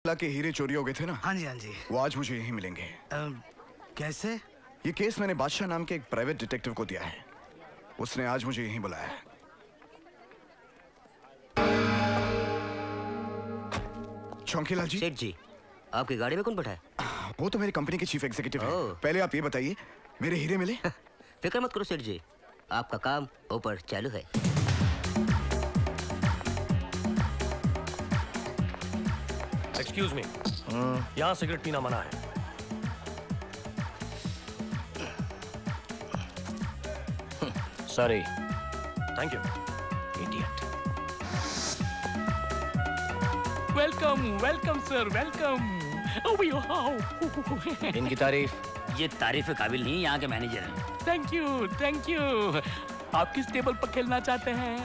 लाख के हीरे चोरी हो गए थे ना? हाँ जी हाँ जी। वो आज मुझे यहीं मिलेंगे। कैसे? ये केस मैंने बादशाह नाम के एक प्राइवेट डिटेक्टिव को दिया है। उसने आज मुझे यहीं बुलाया है। चौकीलाल जी। सेठ जी, आपकी गाड़ी में कौन बैठा है? वो तो मेरी कंपनी के चीफ एग्जीक्यूटिव हैं। पहले आप ये बताइए, मेरे हीरे मिले? फिक्र मत करो सेठ जी, आपका काम ऊपर चालू है। एक्सक्यूज मी, यहाँ सिगरेट पीना मना है। Sorry. Thank you. Idiot. Welcome welcome sir welcome. इनकी तारीफ? ये तारीफ के काबिल नहीं, यहाँ के मैनेजर हैं। Thank you. आप किस टेबल पर खेलना चाहते हैं?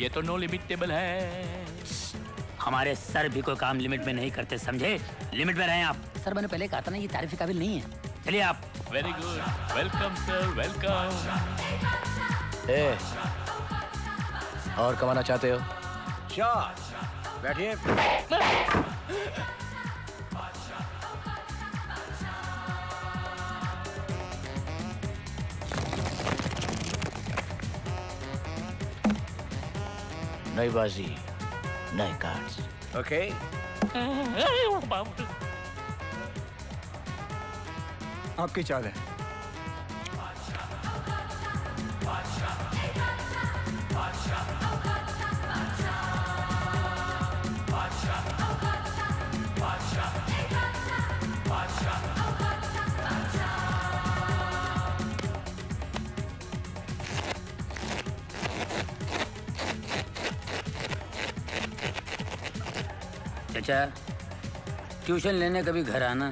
ये तो नो लिमिट टेबल है। हमारे सर भी कोई काम लिमिट में नहीं करते, समझे? लिमिट में रहें आप। सर मैंने पहले कहा था ना, ये तारीफ के काबिल नहीं है। चलिए आप। Very good, welcome sir welcome. और कमाना चाहते हो? श्योर, बैठिए। नई बाजी, नए कार्ड्स। ओके। आपकी चाल है। चाचा, ट्यूशन लेने कभी घर आना।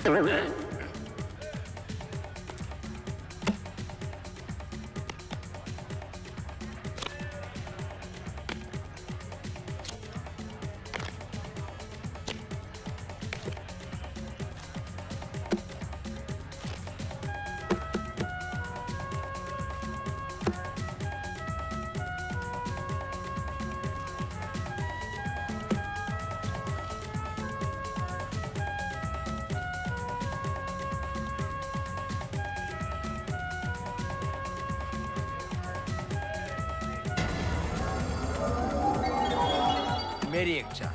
मेरी एक चाल।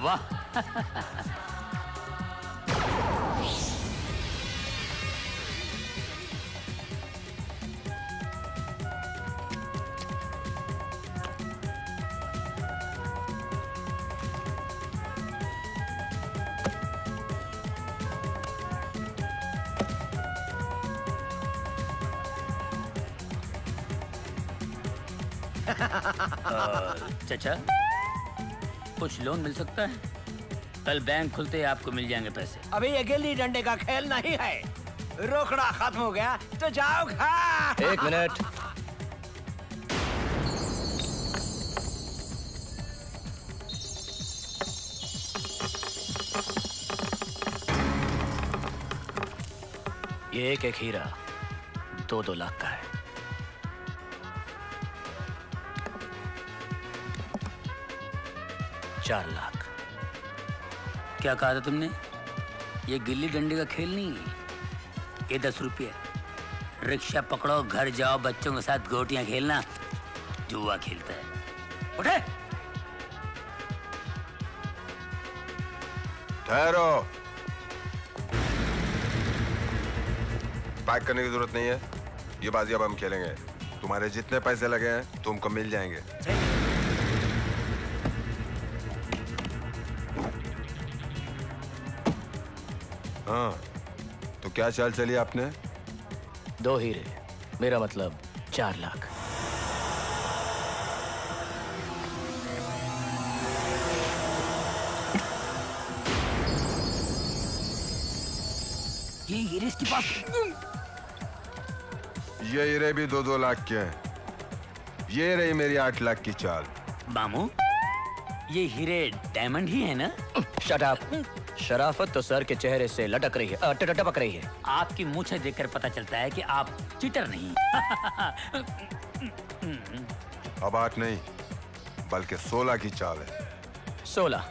वाह। चाचा, कुछ लोन मिल सकता है? कल बैंक खुलते ही आपको मिल जाएंगे पैसे। अभी ये गिल्ली डंडे का खेल नहीं है, रोकड़ा खत्म हो गया तो जाओ घर। एक मिनट। ये एक हीरा 2-2 लाख का है। $4 लाख। क्या कहा था तुमने? ये गिल्ली डंडे का खेल नहीं है, ये 10 रुपये। रिक्शा पकड़ो, घर जाओ, बच्चों के साथ गोटियां खेलना, जुआ खेलता है। उठे। ठहरो। पैक करने की जरूरत नहीं है, ये बाजी अब हम खेलेंगे। तुम्हारे जितने पैसे लगे हैं तुमको मिल जाएंगे। हाँ, तो क्या चाल चली आपने? 2 हीरे, मेरा मतलब 4 लाख। ये हीरे इसके पास। ये हीरे भी 2-2 लाख के हैं। ये रही मेरी 8 लाख की चाल। मामू, ये हीरे डायमंड ही है ना? Shut up. शराफत तो सर के चेहरे से लटक रही है, टपक रही है। आपकी मूंछें देखकर पता चलता है कि आप चीटर नहीं। अब 8 नहीं बल्कि 16 की चाल है। 16?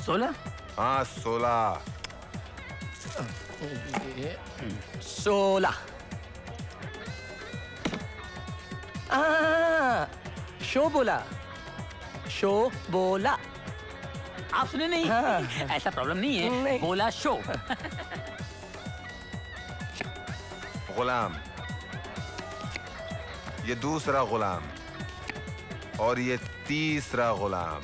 16? हाँ 16। 16। शो बोला, शो बोला। आप सुने नहीं? हाँ। ऐसा प्रॉब्लम नहीं है, नहीं। बोला शो। गुलाम, ये दूसरा गुलाम और ये तीसरा गुलाम।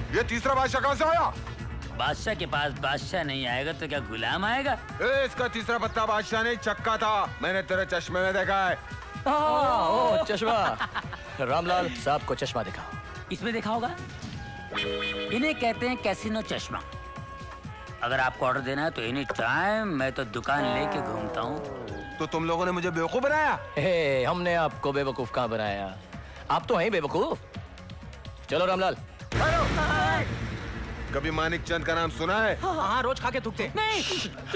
ये तीसरा बादशाह कहां से आया? बादशाह के पास बादशाह नहीं आएगा तो क्या गुलाम आएगा? इसका तीसरा पत्ता बादशाह नहीं चक्का था। मैंने तेरे चश्मे में देखा है। ओ चश्मा। रामलाल साहब को चश्मा दिखाओ। इसमें देखा होगा। इन्हें कहते हैं कैसीनो चश्मा। अगर आपको ऑर्डर देना है तो एनी टाइम मैं तो दुकान लेके घूमता हूँ। तो तुम लोगों ने मुझे बेवकूफ बनाया? हे, हमने आपको बेवकूफ कहाँ बनाया? आप तो हैं बेवकूफ। चलो रामलाल। कभी मानिक चंद का नाम सुना है? हाँ, रोज खा के थूकते।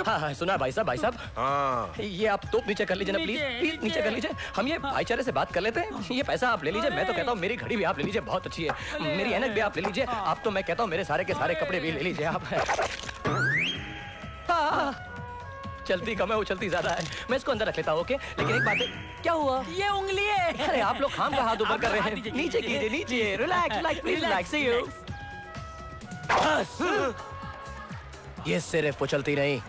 हाँ, सुना है भाई साहब। हाँ। ये आप तोप नीचे कर लीजिए ना, प्लीज नीचे कर लीजिए। हम ये भाईचारे से बात कर लेते हैं। ये पैसा आप ले लीजिए। मैं तो कहता हूँ मेरी घड़ी भी आप ले लीजिए, बहुत अच्छी है। मेरी ऐनक भी आप ले लीजिए। आप तो मैं कहता हूँ मेरे सारे के सारे कपड़े भी ले लीजिए आप। चलती कम है, उछलती ज्यादा है। मैं इसको अंदर रख लेता हूँ, ओके? लेकिन एक बात है, क्या हुआ? ये उंगली है। अरे आप लोग खाम का हाथ ऊपर कर रहे हैं। नीचे कीजिए, नीचे। Relax, please relax. ये सिर्फ उछलती नहीं,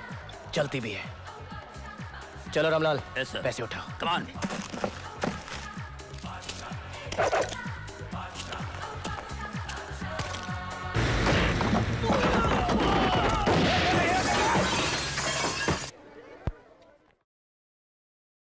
चलती भी है। चलो रामलाल, Yes, sir. पैसे उठाओ। Come on.